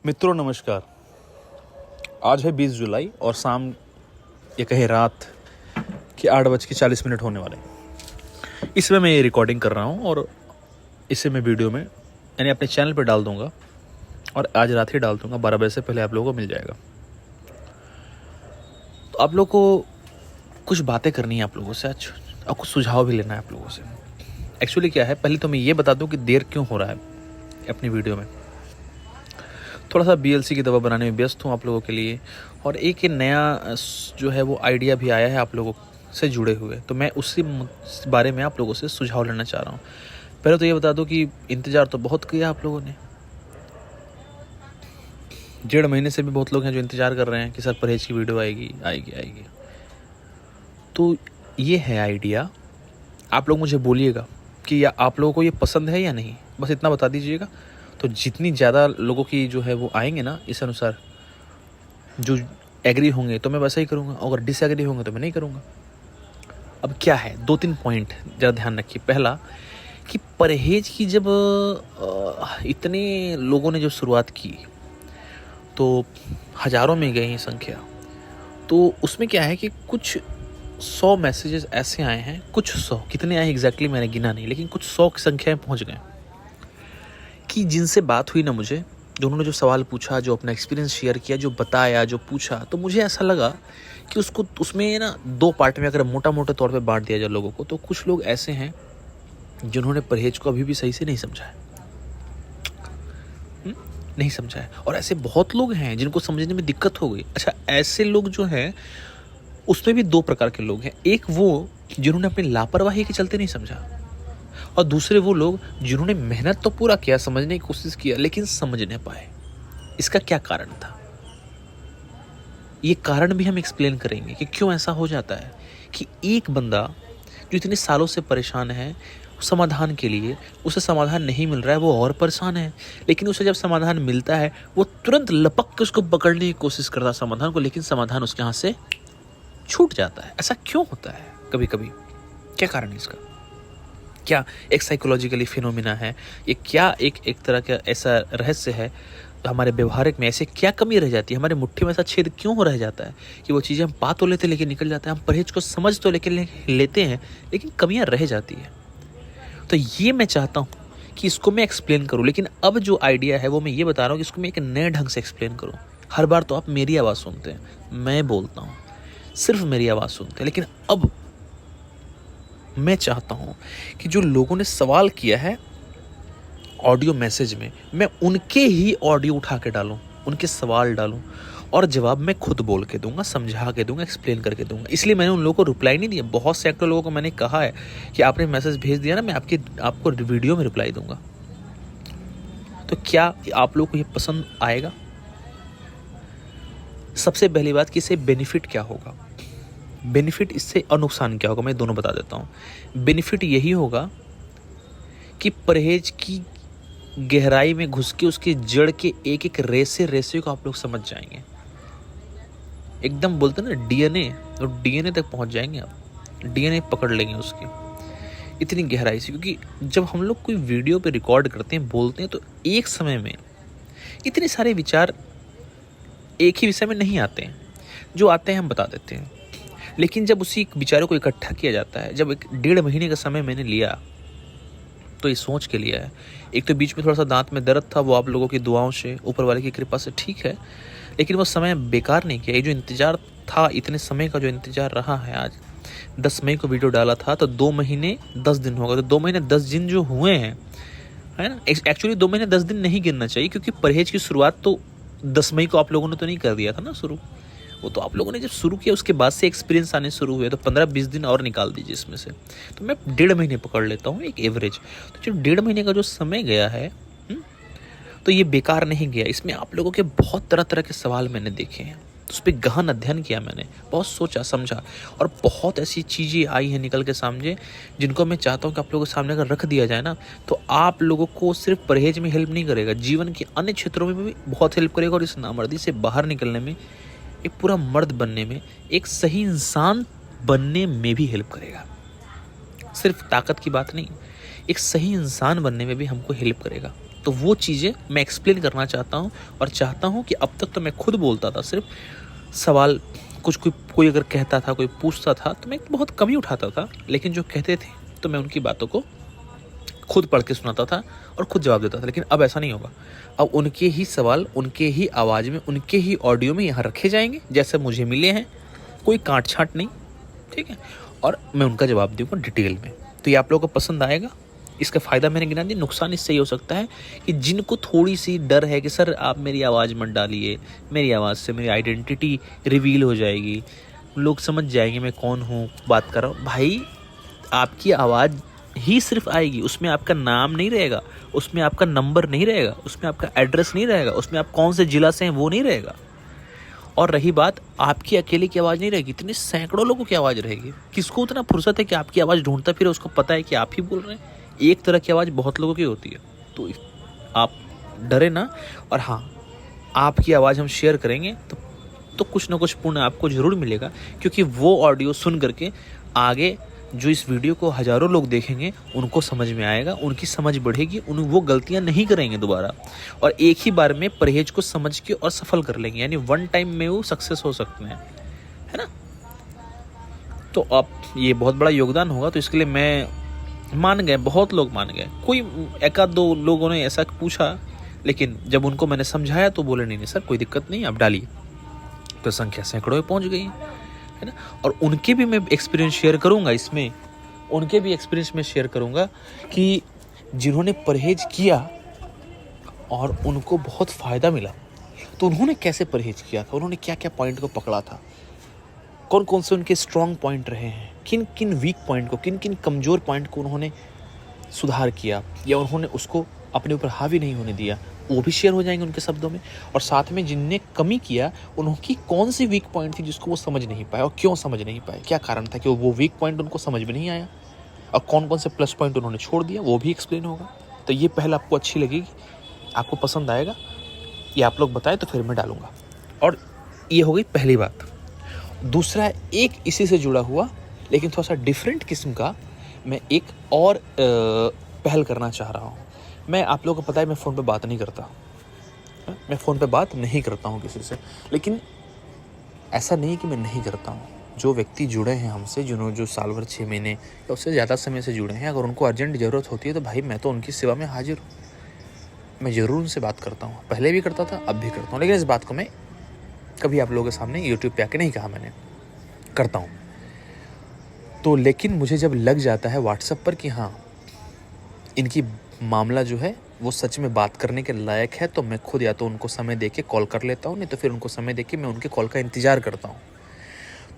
मित्रों नमस्कार। आज है 20 जुलाई और शाम ये कहे रात के 8:40 होने वाले हैं। इसमें मैं ये रिकॉर्डिंग कर रहा हूँ और इसे मैं वीडियो में यानी अपने चैनल पर डाल दूँगा और आज रात ही डाल दूँगा। 12 बजे से पहले आप लोगों को मिल जाएगा। तो आप लोगों को कुछ बातें करनी है आप लोगों से आज और कुछ सुझाव भी लेना है आप लोगों से। एक्चुअली क्या है, पहले तो मैं ये बता दूँ कि देर क्यों हो रहा है अपनी वीडियो में। थोड़ा सा BLC की दवा बनाने में व्यस्त हूँ आप लोगों के लिए, और एक नया जो है वो आइडिया भी आया है आप लोगों से जुड़े हुए, तो मैं उसी बारे में आप लोगों से सुझाव लेना चाह रहा हूँ। पहले तो ये बता दूँ कि इंतज़ार तो बहुत किया आप लोगों ने। 1.5 महीने से भी बहुत लोग हैं जो इंतज़ार कर रहे हैं कि सर परहेज की वीडियो आएगी। तो ये है आइडिया। आप लोग मुझे बोलिएगा कि या आप लोगों को ये पसंद है या नहीं, बस इतना बता दीजिएगा। तो जितनी ज़्यादा लोगों की जो है वो आएंगे ना, इस अनुसार जो एग्री होंगे तो मैं वैसा ही करूँगा, अगर डिसएग्री होंगे तो मैं नहीं करूँगा। अब क्या है, 2-3 पॉइंट ज़रा ध्यान रखिए। पहला कि परहेज की जब इतने लोगों ने जो शुरुआत की तो हज़ारों में गई संख्या, तो उसमें क्या है कि कुछ 100 मैसेजेस ऐसे आए हैं, कुछ 100, कितने आए एग्जैक्टली मैंने गिना नहीं, लेकिन कुछ 100 की संख्या में पहुँच गए कि जिनसे बात हुई ना मुझे, जो उन्होंने जो सवाल पूछा, जो अपना एक्सपीरियंस शेयर किया, जो बताया, जो पूछा, तो मुझे ऐसा लगा कि उसको उसमें ना 2 पार्ट में अगर मोटा मोटे तौर पे बांट दिया जाए लोगों को, तो कुछ लोग ऐसे हैं जिन्होंने परहेज को अभी भी सही से नहीं समझा है, नहीं समझा है, और ऐसे बहुत लोग हैं जिनको समझने में दिक्कत हो गई। अच्छा, ऐसे लोग जो हैं उसमें भी 2 प्रकार के लोग हैं। एक वो जिन्होंने अपनी लापरवाही के चलते नहीं समझा, और दूसरे वो लोग जिन्होंने मेहनत तो पूरा किया, समझने की कोशिश किया, लेकिन समझ नहीं पाए। इसका क्या कारण था, ये कारण भी हम एक्सप्लेन करेंगे कि क्यों ऐसा हो जाता है कि एक बंदा जो इतने सालों से परेशान है समाधान के लिए, उसे समाधान नहीं मिल रहा है, वो और परेशान है, लेकिन उसे जब समाधान मिलता है वो तुरंत लपक के उसको पकड़ने की कोशिश करता है समाधान को, लेकिन समाधान उसके हाथ से छूट जाता है। ऐसा क्यों होता है कभी कभी, क्या कारण है इसका? क्या एक साइकोलॉजिकली फिनोमिना है ये? क्या एक तरह का ऐसा रहस्य है तो हमारे व्यवहारिक में ऐसे क्या कमी रह जाती है? हमारे मुट्ठी में ऐसा छेद क्यों हो रह जाता है कि वो चीज़ें हम पा तो लेते लेकिन निकल जाता है, हम परहेज को समझ तो लेते हैं लेकिन कमियां रह जाती है। तो ये मैं चाहता हूँ कि इसको मैं एक्सप्लेन करूँ, लेकिन अब जो आइडिया है वो मैं ये बता रहा हूँ कि इसको मैं एक नए ढंग से एक्सप्लेन करूँ। हर बार तो आप मेरी आवाज़ सुनते हैं, मैं बोलता हूँ, सिर्फ मेरी आवाज़ सुनते हैं, लेकिन अब मैं चाहता हूं कि जो लोगों ने सवाल किया है ऑडियो मैसेज में, मैं उनके ही ऑडियो उठा के डालूं, उनके सवाल डालूं और जवाब मैं खुद बोल के दूंगा, समझा के दूंगा, एक्सप्लेन करके दूंगा। इसलिए मैंने उन लोगों को रिप्लाई नहीं दिया। बहुत से एक्टर लोगों को मैंने कहा है कि आपने मैसेज भेज दिया ना, मैं आपको वीडियो में रिप्लाई दूंगा। तो क्या आप लोगों को ये पसंद आएगा? सबसे पहली बात कि इससे बेनिफिट क्या होगा, बेनिफिट इससे और नुकसान क्या होगा, मैं दोनों बता देता हूँ। बेनिफिट यही होगा कि परहेज की गहराई में घुस के उसके जड़ के एक एक रेसे को आप लोग समझ जाएंगे। एकदम बोलते ना DNA, तो DNA तक पहुंच जाएंगे आप, DNA पकड़ लेंगे उसकी इतनी गहराई से। क्योंकि जब हम लोग कोई वीडियो पे रिकॉर्ड करते हैं, बोलते हैं, तो एक समय में इतने सारे विचार एक ही विषय में नहीं आते हैं, जो आते हैं हम बता देते हैं। लेकिन जब उसी विचारों को इकट्ठा किया जाता है, जब 1.5 महीने का समय मैंने लिया, तो ये सोच के लिया है। एक तो बीच में थोड़ा सा दांत में दर्द था, वो आप लोगों की दुआओं से, ऊपर वाले की कृपा से ठीक है, लेकिन वो समय बेकार नहीं किया। ये जो इंतज़ार था, इतने समय का जो इंतज़ार रहा है, आज 10 मई को वीडियो डाला था तो 2 महीने 10 दिन हो गए। तो 2 महीने 10 दिन जो हुए हैं, है ना, एक्चुअली 2 महीने 10 दिन नहीं गिनना चाहिए, क्योंकि परहेज की शुरुआत तो 10 मई को आप लोगों ने तो नहीं कर दिया था ना शुरू, वो तो आप लोगों ने जब शुरू किया उसके बाद से एक्सपीरियंस आने शुरू हुए, तो 15-20 दिन और निकाल दीजिए इसमें से। तो मैं 1.5 महीने पकड़ लेता हूँ एक एवरेज। तो जो 1.5 महीने का जो समय गया है, तो ये बेकार नहीं गया। इसमें आप लोगों के बहुत तरह तरह के सवाल मैंने देखे हैं, तो उस पर गहन अध्ययन किया मैंने, बहुत सोचा समझा, और बहुत ऐसी चीज़ें आई हैं निकल के सामने जिनको मैं चाहता हूँ कि आप लोगों के सामने अगर रख दिया जाए ना, तो आप लोगों को सिर्फ परहेज में हेल्प नहीं करेगा, जीवन के अन्य क्षेत्रों में भी बहुत हेल्प करेगा, और इस नामर्दी से बाहर निकलने में, एक पूरा मर्द बनने में, एक सही इंसान बनने में भी हेल्प करेगा। सिर्फ ताकत की बात नहीं, एक सही इंसान बनने में भी हमको हेल्प करेगा। तो वो चीज़ें मैं एक्सप्लेन करना चाहता हूँ और चाहता हूँ कि अब तक तो मैं खुद बोलता था, सिर्फ सवाल कुछ कोई अगर कहता था, कोई पूछता था तो मैं बहुत कम ही उठाता था, लेकिन जो कहते थे तो मैं उनकी बातों को खुद पढ़ के सुनाता था और खुद जवाब देता था। लेकिन अब ऐसा नहीं होगा। अब उनके ही सवाल उनके ही आवाज़ में, उनके ही ऑडियो में यहाँ रखे जाएंगे जैसे मुझे मिले हैं, कोई काट छाट नहीं, ठीक है, और मैं उनका जवाब दूंगा डिटेल में। तो ये आप लोगों को पसंद आएगा। इसका फ़ायदा मैंने गिना दिया। नुकसान इससे ये हो सकता है कि जिनको थोड़ी सी डर है कि सर आप मेरी आवाज़ मत डालिए, मेरी आवाज़ से मेरी आइडेंटिटी रिवील हो जाएगी, लोग समझ जाएंगे मैं कौन हूँ, बात कर रहा हूँ। भाई आपकी आवाज़ ही सिर्फ आएगी, उसमें आपका नाम नहीं रहेगा, उसमें आपका नंबर नहीं रहेगा, उसमें आपका एड्रेस नहीं रहेगा, उसमें आप कौन से ज़िला से हैं वो नहीं रहेगा। और रही बात, आपकी अकेले की आवाज़ नहीं रहेगी, इतने सैकड़ों लोगों की आवाज़ रहेगी। किसको उतना फुर्सत है कि आपकी आवाज़ ढूंढता फिर उसको पता है कि आप ही बोल रहे हैं। एक तरह की आवाज़ बहुत लोगों की होती है, तो आप डरे ना। और हाँ, आपकी आवाज़ हम शेयर करेंगे तो कुछ ना कुछ पुण्य आपको ज़रूर मिलेगा, क्योंकि वो ऑडियो सुन करके आगे जो इस वीडियो को हज़ारों लोग देखेंगे उनको समझ में आएगा, उनकी समझ बढ़ेगी, वो गलतियां नहीं करेंगे दोबारा, और एक ही बार में परहेज को समझ के और सफल कर लेंगे। यानी वन टाइम में वो सक्सेस हो सकते हैं, है ना। तो अब ये बहुत बड़ा योगदान होगा। तो इसके लिए मैं मान गए, बहुत लोग मान गए। कोई एक आध दो लोगों ने ऐसा पूछा, लेकिन जब उनको मैंने समझाया तो बोले नहीं सर कोई दिक्कत नहीं, आप डालिए। तो संख्या सैकड़ों में पहुंच गई, है ना। और उनके भी मैं एक्सपीरियंस शेयर करूंगा इसमें, उनके भी एक्सपीरियंस में शेयर करूंगा कि जिन्होंने परहेज किया और उनको बहुत फ़ायदा मिला, तो उन्होंने कैसे परहेज किया था, उन्होंने क्या क्या पॉइंट को पकड़ा था, कौन कौन से उनके स्ट्रॉन्ग पॉइंट रहे हैं, किन किन वीक पॉइंट को, किन किन कमज़ोर पॉइंट को उन्होंने सुधार किया या उन्होंने उसको अपने ऊपर हावी नहीं होने दिया, वो भी शेयर हो जाएंगे उनके शब्दों में। और साथ में जिनने कमी किया, उनकी कौन सी वीक पॉइंट थी जिसको वो समझ नहीं पाए और क्यों समझ नहीं पाए, क्या कारण था कि वो वीक पॉइंट उनको समझ में नहीं आया, और कौन कौन से प्लस पॉइंट उन्होंने छोड़ दिया, वो भी एक्सप्लेन होगा। तो ये पहले आपको अच्छी लगेगी, आपको पसंद आएगा, ये आप लोग बताएं तो फिर मैं डालूंगा। और ये हो गई पहली बात। दूसरा, एक इसी से जुड़ा हुआ लेकिन थोड़ा सा डिफरेंट किस्म का मैं एक और पहल करना चाह रहा हूँ। मैं, आप लोगों को पता है मैं फ़ोन पे बात नहीं करता, मैं फ़ोन पे बात नहीं करता हूँ किसी से। लेकिन ऐसा नहीं कि मैं नहीं करता हूँ। जो व्यक्ति जुड़े हैं हमसे, जिन्होंने जो साल भर 6 महीने या उससे ज़्यादा समय से जुड़े हैं, अगर उनको अर्जेंट ज़रूरत होती है तो भाई मैं तो उनकी सेवा में हाजिर हूँ, मैं ज़रूर उनसे बात करता हूँ। पहले भी करता था, अब भी करता हूँ। लेकिन इस बात को मैं कभी आप लोगों के सामने यूट्यूब पे आके नहीं कहा, मैंने करता हूँ तो। लेकिन मुझे जब लग जाता है व्हाट्सएप पर कि हाँ इनकी मामला जो है वो सच में बात करने के लायक है, तो मैं खुद या तो उनको समय देके कॉल कर लेता हूँ, नहीं तो फिर उनको समय देके मैं उनके कॉल का इंतज़ार करता हूँ।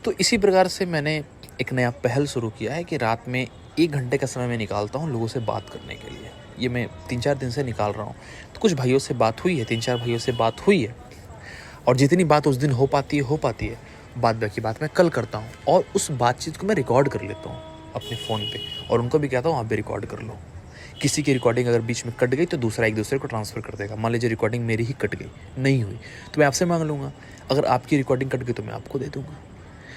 तो इसी प्रकार से मैंने एक नया पहल शुरू किया है कि रात में 1 घंटे का समय मैं निकालता हूँ लोगों से बात करने के लिए। ये मैं 3-4 दिन से निकाल रहा हूँ। तो कुछ भाइयों से बात हुई है, 3-4 भाइयों से बात हुई है, और जितनी बात उस दिन हो पाती है, बाद बाकी बात मैं कल करता हूँ। और उस बातचीत को मैं रिकॉर्ड कर लेता हूँ अपने फ़ोन पे, और उनको भी कहता हूँ आप भी रिकॉर्ड कर लो। किसी की रिकॉर्डिंग अगर बीच में कट गई तो दूसरा एक दूसरे को ट्रांसफ़र कर देगा। मान लीजिए रिकॉर्डिंग मेरी ही कट गई, नहीं हुई, तो मैं आपसे मांग लूँगा। अगर आपकी रिकॉर्डिंग कट गई तो मैं आपको दे दूँगा।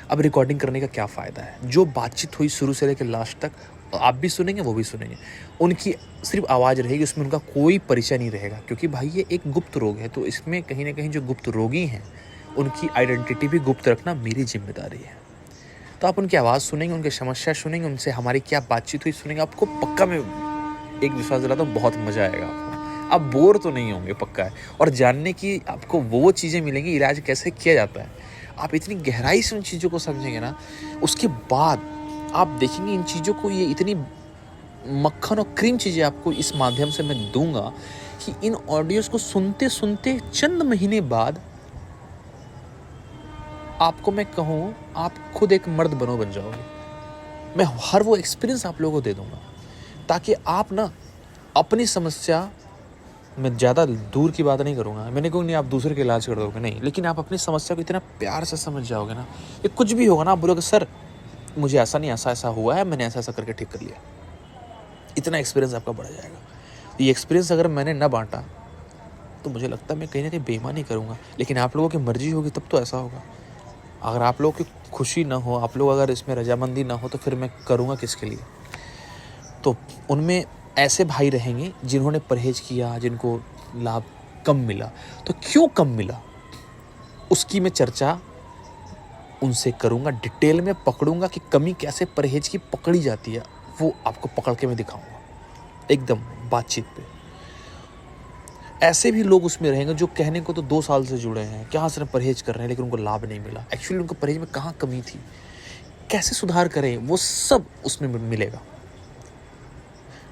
अब रिकॉर्डिंग करने का क्या फ़ायदा है? जो बातचीत हुई शुरू से लेकर लास्ट तक, आप भी सुनेंगे, वो भी सुनेंगे। उनकी सिर्फ आवाज़ रहेगी, उसमें उनका कोई परिचय नहीं रहेगा, क्योंकि भाई ये एक गुप्त रोग है। तो इसमें कहीं ना कहीं जो गुप्त रोगी हैं उनकी आइडेंटिटी भी गुप्त रखना मेरी जिम्मेदारी है। तो आप उनकी आवाज़ सुनेंगे, उनकी समस्या सुनेंगे, उनसे हमारी क्या बातचीत हुई सुनेंगे। आपको पक्का मैं एक विश्वास दिलाता हूँ, बहुत मज़ा आएगा आपको। आप बोर तो नहीं होंगे, पक्का है। और जानने की आपको वो चीज़ें मिलेंगी, इलाज कैसे किया जाता है। आप इतनी गहराई से उन चीज़ों को समझेंगे ना, उसके बाद आप देखेंगे इन चीज़ों को, ये इतनी मक्खन और क्रीम चीज़ें आपको इस माध्यम से मैं दूंगा कि इन ऑडियोज़ को सुनते सुनते चंद महीने बाद आपको मैं कहूँ आप खुद एक मर्द बन जाओगे। मैं हर वो एक्सपीरियंस आप लोगों को दे दूंगा, ताकि आप ना अपनी समस्या, मैं ज़्यादा दूर की बात नहीं करूँगा, मैंने कहूँ नहीं आप दूसरे का इलाज कर दोगे, नहीं, लेकिन आप अपनी समस्या को इतना प्यार से समझ जाओगे ना, ये कुछ भी होगा ना आप बोलोगे सर मुझे ऐसा नहीं, ऐसा हुआ है, मैंने ऐसा करके ठीक कर लिया। इतना एक्सपीरियंस आपका बढ़ जाएगा। ये एक्सपीरियंस अगर मैंने ना बांटा तो मुझे लगता है मैं कहीं ना कहीं बेईमानी करूँगा। लेकिन आप लोगों की मर्जी होगी तब तो ऐसा होगा। अगर आप लोगों की खुशी ना हो, आप लोग अगर इसमें रजामंदी ना हो, तो फिर मैं करूँगा किसके लिए। तो उनमें ऐसे भाई रहेंगे जिन्होंने परहेज किया, जिनको लाभ कम मिला। तो क्यों कम मिला उसकी मैं चर्चा उनसे करूँगा, डिटेल में पकड़ूंगा कि कमी कैसे परहेज की पकड़ी जाती है, वो आपको पकड़ के मैं दिखाऊंगा एकदम बातचीत पे। ऐसे भी लोग उसमें रहेंगे जो कहने को तो 2 साल से जुड़े हैं, क्या से परहेज कर रहे हैं, लेकिन उनको लाभ नहीं मिला। एक्चुअली उनको परहेज में कहाँ कमी थी, कैसे सुधार करें, वो सब उसमें मिलेगा।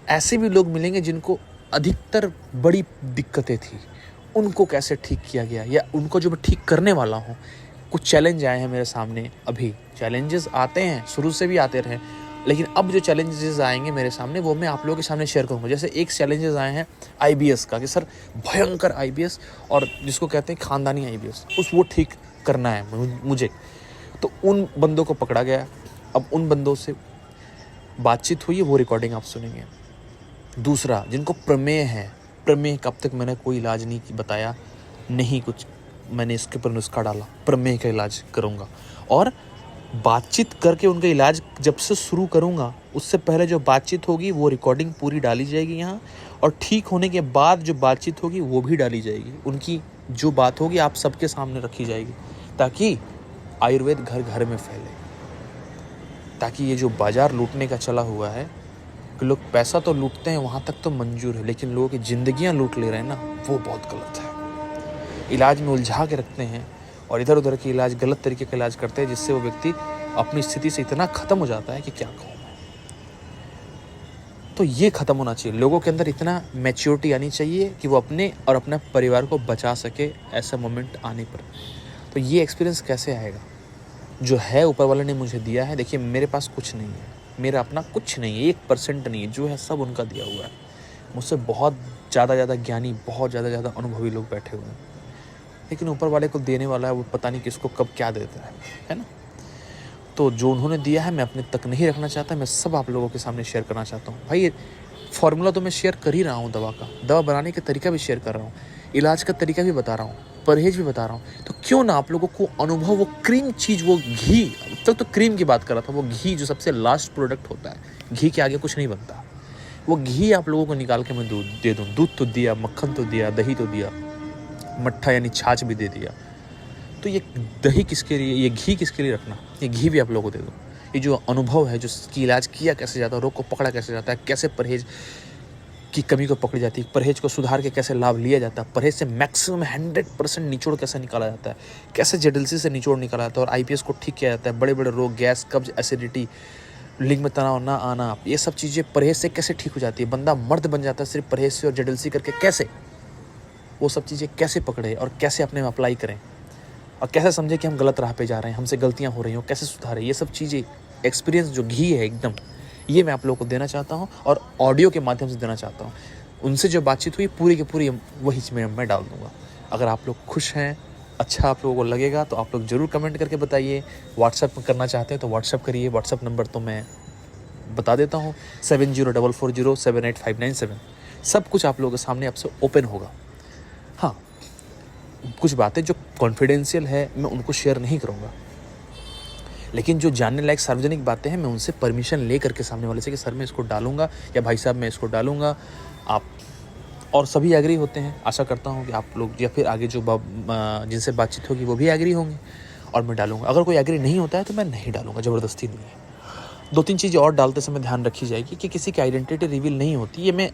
ऐसे भी लोग मिलेंगे जिनको अधिकतर बड़ी दिक्कतें थी, उनको कैसे ठीक किया गया, या उनको जो मैं ठीक करने वाला हूँ। कुछ चैलेंज आए हैं मेरे सामने, अभी चैलेंजेस आते हैं, शुरू से भी आते रहे, लेकिन अब जो चैलेंजेस आएंगे मेरे सामने वो मैं आप लोगों के सामने शेयर करूँगा। जैसे एक चैलेंजेस आए हैं IBS का, कि सर भयंकर IBS, और जिसको कहते हैं खानदानी IBS, वो ठीक करना है मुझे। तो उन बंदों को पकड़ा गया। अब उन बंदों से बातचीत हुई है, वो रिकॉर्डिंग आप सुनेंगे। दूसरा, जिनको प्रमेय है, प्रमेय का अब तक मैंने कोई इलाज नहीं बताया, नहीं कुछ मैंने इसके ऊपर नुस्खा डाला, प्रमेय का इलाज करूँगा। और बातचीत करके उनका इलाज जब से शुरू करूँगा, उससे पहले जो बातचीत होगी वो रिकॉर्डिंग पूरी डाली जाएगी यहाँ, और ठीक होने के बाद जो बातचीत होगी वो भी डाली जाएगी। उनकी जो बात होगी आप सबके सामने रखी जाएगी, ताकि आयुर्वेद घर घर में फैले। ताकि ये जो बाजार लूटने का चला हुआ है कि लोग पैसा तो लूटते हैं, वहाँ तक तो मंजूर है, लेकिन लोगों की ज़िंदगियाँ लूट ले रहे हैं ना, वो बहुत गलत है। इलाज में उलझा के रखते हैं और इधर उधर की इलाज, गलत तरीके का इलाज करते हैं, जिससे वो व्यक्ति अपनी स्थिति से इतना ख़त्म हो जाता है कि क्या कहूँ मैं। तो ये ख़त्म होना चाहिए, लोगों के अंदर इतना मैच्योरिटी आनी चाहिए कि वो अपने और अपने परिवार को बचा सके ऐसा मोमेंट आने पर। तो ये एक्सपीरियंस कैसे आएगा, जो है ऊपर वाले ने मुझे दिया है। देखिए मेरे पास कुछ नहीं है, मेरा अपना कुछ नहीं है, 1% नहीं है, जो है सब उनका दिया हुआ है। मुझसे बहुत ज़्यादा ज्ञानी, बहुत ज़्यादा अनुभवी लोग बैठे हुए हैं, लेकिन ऊपर वाले को देने वाला है, वो पता नहीं किसको कब क्या देता है ना। तो जो उन्होंने दिया है मैं अपने तक नहीं रखना चाहता, मैं सब आप लोगों के सामने शेयर करना चाहता हूँ। भाई फॉर्मूला तो मैं शेयर कर ही रहा हूँ, दवा बनाने का तरीका भी शेयर कर रहा हूँ, इलाज का तरीका भी बता रहा हूँ, परहेज भी बता रहा हूँ। तो क्यों ना आप लोगों को अनुभव, वो क्रीम चीज़, वो घी, अब तक तो क्रीम की बात कर रहा था, वो घी जो सबसे लास्ट प्रोडक्ट होता है, घी के आगे कुछ नहीं बनता, वो घी आप लोगों को निकाल के मैं दे दूँ। दूध तो दिया, मक्खन तो दिया, दही तो दिया, मट्ठा यानी छाछ भी दे दिया। तो ये दही किसके लिए, ये घी किसके लिए रखना, ये घी भी आप लोगों को दे दो। ये जो अनुभव है, जो इसकी इलाज किया कैसे जाता है, रोग को पकड़ा कैसे जाता है, कैसे परहेज की कमी को पकड़ी जाती है, परहेज को सुधार के कैसे लाभ लिया जाता है, परहेज से मैक्सिमम 100% निचोड़ कैसे निकाला जाता है, कैसे जेडलसी से निचोड़ निकाला जाता है और IBS को ठीक किया जाता है, बड़े बड़े रोग, गैस, कब्ज, एसिडिटी, लिंग में तनाव ना आना, ये सब चीज़ें परहेज से कैसे ठीक हो जाती है, बंदा मर्द बन जाता है सिर्फ परहेज से और जेडलसी करके, कैसे वो सब चीज़ें कैसे पकड़े और कैसे अपने में अप्लाई करें, और कैसे समझे कि हम गलत राह पे जा रहे हैं, हमसे गलतियां हो रही हैं, कैसे सुधारें, ये सब चीज़ें एक्सपीरियंस जो घी है एकदम, ये मैं आप लोगों को देना चाहता हूँ और ऑडियो के माध्यम से देना चाहता हूँ। उनसे जो बातचीत हुई पूरी की पूरी वही मैं डाल दूँगा। अगर आप लोग खुश हैं, अच्छा आप लोगों को लगेगा तो आप लोग ज़रूर कमेंट करके बताइए। व्हाट्सएप में करना चाहते हैं तो व्हाट्सएप करिए, व्हाट्सएप नंबर तो मैं बता देता हूँ, 7044078597। सब कुछ आप लोगों के सामने आपसे ओपन होगा। हाँ, कुछ बातें जो कॉन्फिडेंशियल है मैं उनको शेयर नहीं करूँगा, लेकिन जो जानने लायक सार्वजनिक बातें हैं मैं उनसे परमिशन ले करके सामने वाले से कि सर मैं इसको डालूंगा या भाई साहब मैं इसको डालूंगा, आप, और सभी एग्री होते हैं। आशा करता हूँ कि आप लोग या फिर आगे जो जिनसे बातचीत होगी वो भी एग्री होंगे और मैं डालूंगा। अगर कोई एग्री नहीं होता है तो मैं नहीं डालूंगा, ज़बरदस्ती नहीं है। 2-3 चीज़ें और डालते समय ध्यान रखी जाएगी कि किसी की आइडेंटिटी रिवील नहीं होती, ये मैं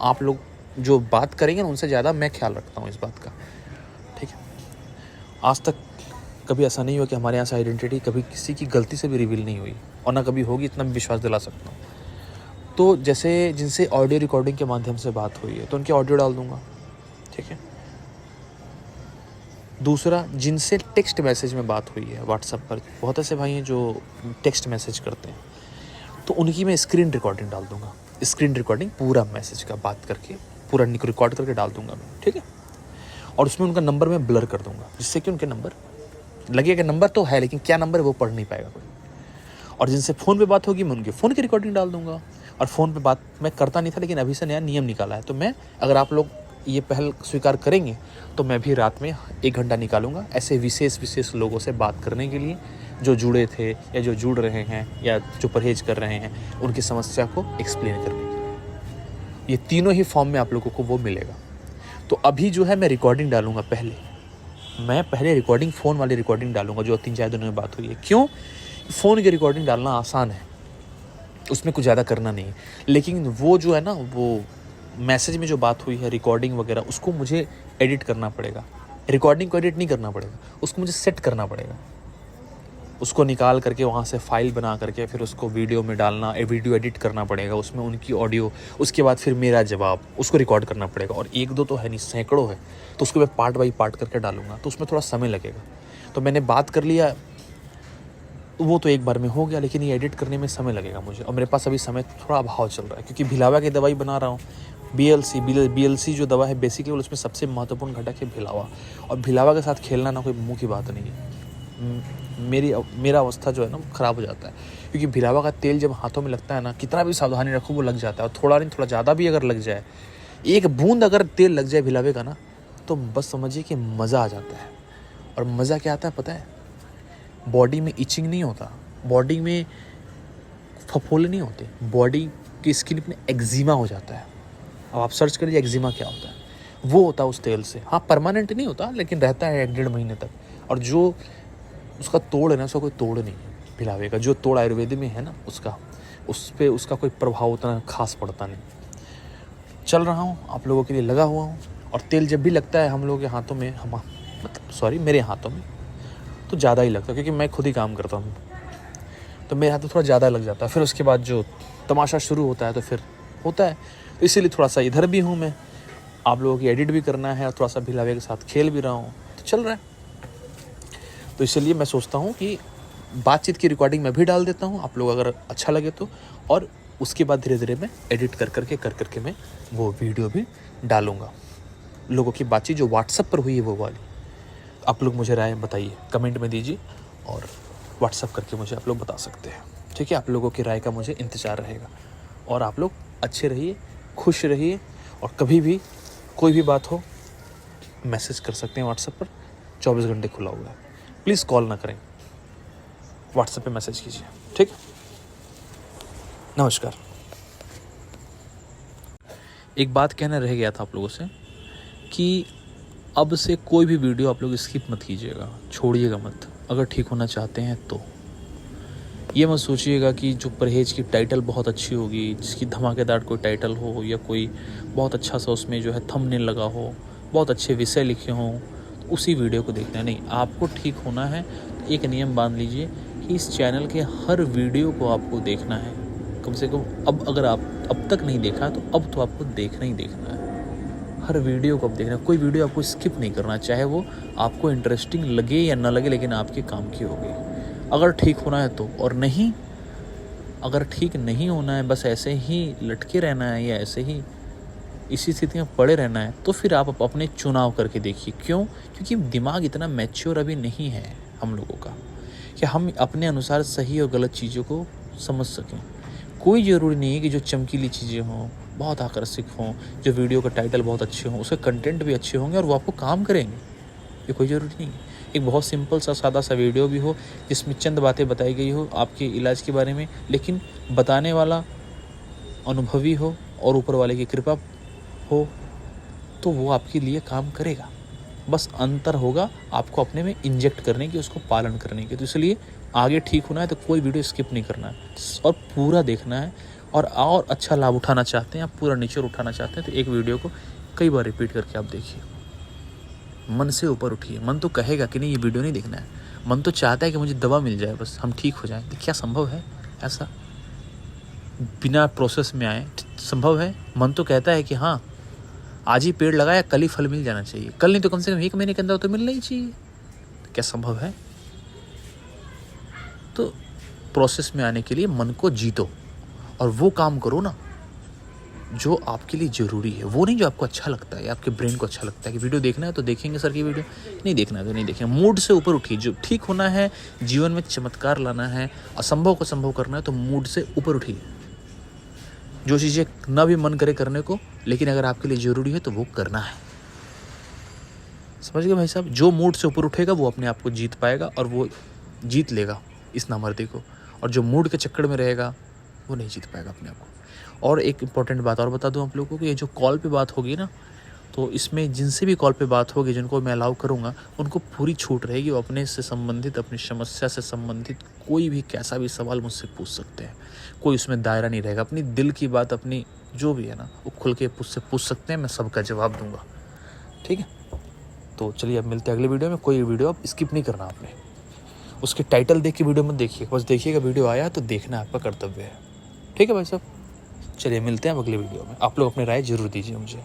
आप लोग जो बात करेंगे ना उनसे ज़्यादा मैं ख्याल रखता हूँ इस बात का, ठीक है। आज तक कभी ऐसा नहीं हुआ कि हमारे यहाँ से आइडेंटिटी कभी किसी की गलती से भी रिवील नहीं हुई, और ना कभी होगी, इतना विश्वास दिला सकता हूँ। तो जैसे जिनसे ऑडियो रिकॉर्डिंग के माध्यम से बात हुई है तो उनके ऑडियो डाल दूंगा, ठीक है। दूसरा, जिनसे टेक्स्ट मैसेज में बात हुई है व्हाट्सएप पर, बहुत ऐसे भाई हैं जो टेक्स्ट मैसेज करते हैं, तो उनकी मैं स्क्रीन रिकॉर्डिंग डाल दूंगा। स्क्रीन रिकॉर्डिंग पूरा मैसेज का बात करके पूरा रिकॉर्ड करके डाल दूंगा मैं, ठीक है। और उसमें उनका नंबर मैं ब्लर कर दूंगा, जिससे कि उनके नंबर लगेगा, नंबर तो है लेकिन क्या नंबर है वो पढ़ नहीं पाएगा कोई। और जिनसे फ़ोन पे बात होगी मैं उनके फ़ोन की रिकॉर्डिंग डाल दूंगा। और फ़ोन पे बात मैं करता नहीं था, लेकिन अभी से नया नियम निकाला है, तो मैं, अगर आप लोग ये पहल स्वीकार करेंगे तो मैं भी रात में 1 घंटा निकालूंगा ऐसे विशेष लोगों से बात करने के लिए, जो जुड़े थे या जो जुड़ रहे हैं या जो परहेज कर रहे हैं, उनकी समस्या को एक्सप्लेन करने के लिए। ये तीनों ही फॉर्म में आप लोगों को वो मिलेगा। तो अभी जो है मैं रिकॉर्डिंग डालूंगा, मैं पहले रिकॉर्डिंग फ़ोन वाली रिकॉर्डिंग डालूंगा जो 3-4 दिनों में बात हुई है। क्यों? फ़ोन की रिकॉर्डिंग डालना आसान है, उसमें कुछ ज़्यादा करना नहीं है, लेकिन वो जो है ना, वो मैसेज में जो बात हुई है रिकॉर्डिंग वगैरह, उसको मुझे एडिट करना पड़ेगा। रिकॉर्डिंग को एडिट नहीं करना पड़ेगा, उसको मुझे सेट करना पड़ेगा, उसको निकाल करके वहाँ से फाइल बना करके फिर उसको वीडियो में डालना, वीडियो एडिट करना पड़ेगा, उसमें उनकी ऑडियो, उसके बाद फिर मेरा जवाब, उसको रिकॉर्ड करना पड़ेगा। और 1-2 तो है नहीं, सैकड़ों है, तो उसको मैं पार्ट बाई पार्ट करके डालूंगा, तो उसमें थोड़ा समय लगेगा। तो मैंने बात कर लिया, वो तो एक बार में हो गया, लेकिन ये एडिट करने में समय लगेगा मुझे, और मेरे पास अभी समय थोड़ा अभाव चल रहा है, क्योंकि भिलावा की दवाई बना रहा हूँ। BLC जो दवा है बेसिक लेवल, उसमें सबसे महत्वपूर्ण घटक है भिलावा, और भिलावा के साथ खेलना ना कोई मुँह की बात नहीं है। मेरा अवस्था जो है ना, ख़राब हो जाता है, क्योंकि भिलावा का तेल जब हाथों में लगता है ना, कितना भी सावधानी रखो वो लग जाता है, और थोड़ा नहीं थोड़ा ज़्यादा भी अगर लग जाए, एक बूंद अगर तेल लग जाए भिलावे का ना, तो बस समझिए कि मज़ा आ जाता है। और मज़ा क्या आता है पता है? बॉडी में इचिंग नहीं होता, बॉडी में फफोले नहीं होते, बॉडी की स्किन में एक्जिमा हो जाता है। अब आप सर्च करिए एक्जिमा क्या होता है, वो होता है उस तेल से। हाँ, परमानेंट नहीं होता, लेकिन रहता है 1-1.5 महीने तक। और जो उसका तोड़ है ना, उसका कोई तोड़ नहीं है भिलावे का। जो तोड़ आयुर्वेद में है ना, उस पर उसका कोई प्रभाव उतना खास पड़ता नहीं। चल रहा हूँ, आप लोगों के लिए लगा हुआ हूँ, और तेल जब भी लगता है हम लोगों के हाथों में, मेरे हाथों में तो ज़्यादा ही लगता है, क्योंकि मैं खुद ही काम करता हूँ, तो मेरे हाथ में थोड़ा ज़्यादा लग जाता है। फिर उसके बाद जो तमाशा शुरू होता है तो फिर होता है, तो इसीलिए थोड़ा सा इधर भी हूँ मैं, आप लोगों की एडिट भी करना है, और थोड़ा सा भिलावे के साथ खेल भी रहा हूँ, तो चल रहा है। तो इसलिए मैं सोचता हूँ कि बातचीत की रिकॉर्डिंग मैं भी डाल देता हूँ, आप लोग अगर अच्छा लगे तो, और उसके बाद धीरे धीरे मैं एडिट कर करके मैं वो वीडियो भी डालूँगा। लोगों की बातचीत जो व्हाट्सएप पर हुई है वो वाली, आप लोग मुझे राय बताइए, कमेंट में दीजिए, और व्हाट्सएप करके मुझे आप लोग बता सकते हैं, ठीक है? आप लोगों की राय का मुझे इंतज़ार रहेगा, और आप लोग अच्छे रहिए, खुश रहिए, और कभी भी कोई भी बात हो मैसेज कर सकते हैं व्हाट्सएप पर, 24 घंटे खुला हुआ है। प्लीज़ कॉल ना करें, व्हाट्सएप पे मैसेज कीजिए, ठीक? नमस्कार। एक बात कहना रह गया था आप लोगों से कि अब से कोई भी वीडियो आप लोग स्किप मत कीजिएगा, छोड़िएगा मत। अगर ठीक होना चाहते हैं तो ये मत सोचिएगा कि जो परहेज की टाइटल बहुत अच्छी होगी, जिसकी धमाकेदार कोई टाइटल हो, या कोई बहुत अच्छा सा उसमें जो है थंबनेल लगा हो, बहुत अच्छे विषय लिखे हों, तो उसी वीडियो को देखना है। नहीं, आपको ठीक होना है तो एक नियम बांध लीजिए कि इस चैनल के हर वीडियो को आपको देखना है, कम से कम। अब अगर आप अब तक नहीं देखा तो अब तो आपको देखना ही देखना है, हर वीडियो को अब देखना है। कोई वीडियो आपको स्किप नहीं करना, चाहे वो आपको इंटरेस्टिंग लगे या ना लगे, लेकिन आपके काम की होगी। अगर ठीक होना है तो, और नहीं, अगर ठीक नहीं होना है, बस ऐसे ही लटके रहना है या ऐसे ही इसी स्थिति में पड़े रहना है, तो फिर आप अपने चुनाव करके देखिए। क्यों? क्योंकि दिमाग इतना मैच्योर अभी नहीं है हम लोगों का कि हम अपने अनुसार सही और गलत चीज़ों को समझ सकें। कोई ज़रूरी नहीं है कि जो चमकीली चीज़ें हों, बहुत आकर्षक हों, जो वीडियो का टाइटल बहुत अच्छे हों, उसके कंटेंट भी अच्छे होंगे और वो आपको काम करेंगे, ये कोई ज़रूरी नहीं है। एक बहुत सिंपल सा सादा सा वीडियो भी हो जिसमें चंद बातें बताई गई हो आपके इलाज के बारे में, लेकिन बताने वाला अनुभवी हो और ऊपर वाले की कृपा हो, तो वो आपके लिए काम करेगा। बस अंतर होगा आपको अपने में इंजेक्ट करने की, उसको पालन करने की। तो इसलिए आगे ठीक होना है तो कोई वीडियो स्किप नहीं करना है और पूरा देखना है। और अच्छा लाभ उठाना चाहते हैं, आप पूरा निचोड़ उठाना चाहते हैं, तो एक वीडियो को कई बार रिपीट करके आप देखिए। मन से ऊपर उठिए। मन तो कहेगा कि नहीं ये वीडियो नहीं देखना है, मन तो चाहता है कि मुझे दवा मिल जाए, बस हम ठीक हो जाएं। तो क्या संभव है ऐसा बिना प्रोसेस में आए? संभव है? मन तो कहता है कि हाँ आज ही पेड़ लगाया, कल ही फल मिल जाना चाहिए, कल नहीं तो कम से कम 1 महीने के अंदर तो मिलना ही चाहिए। तो क्या संभव है? तो प्रोसेस में आने के लिए मन को जीतो और वो काम करो ना जो आपके लिए ज़रूरी है, वो नहीं जो आपको अच्छा लगता है, आपके ब्रेन को अच्छा लगता है कि वीडियो देखना है तो देखेंगे सर की वीडियो, नहीं देखना है तो नहीं देखेंगे। मूड से ऊपर उठिए। जो ठीक होना है, जीवन में चमत्कार लाना है, असंभव को संभव करना है, तो मूड से ऊपर उठिए। जो चीज़ें ना भी मन करे करने को, लेकिन अगर आपके लिए ज़रूरी है तो वो करना है। समझ गए भाई साहब? जो मूड से ऊपर उठेगा वो अपने आप को जीत पाएगा और वो जीत लेगा इस नामर्दी को, और जो मूड के चक्कर में रहेगा वो नहीं जीत पाएगा अपने आप को। और एक इम्पॉर्टेंट बात और बता दूं आप लोगों को कि ये जो कॉल पे बात होगी ना, तो इसमें जिनसे भी कॉल पे बात होगी, जिनको मैं अलाउ करूँगा, उनको पूरी छूट रहेगी। वो अपने से संबंधित, अपनी समस्या से संबंधित कोई भी कैसा भी सवाल मुझसे पूछ सकते हैं। कोई उसमें दायरा नहीं रहेगा। अपनी दिल की बात, अपनी जो भी है ना, वो खुल के मुझसे पूछ सकते हैं, मैं सबका जवाब दूंगा। ठीक है, तो चलिए अब मिलते हैं अगले वीडियो में। कोई वीडियो आप स्किप नहीं करना आपने, उसके टाइटल देख के वीडियो मत देखिए, बस देखिएगा वीडियो आया तो देखना आपका कर्तव्य है। ठीक है भाई साहब, चलिए मिलते हैं अब अगले वीडियो में। आप लोग अपनी राय जरूर दीजिए मुझे।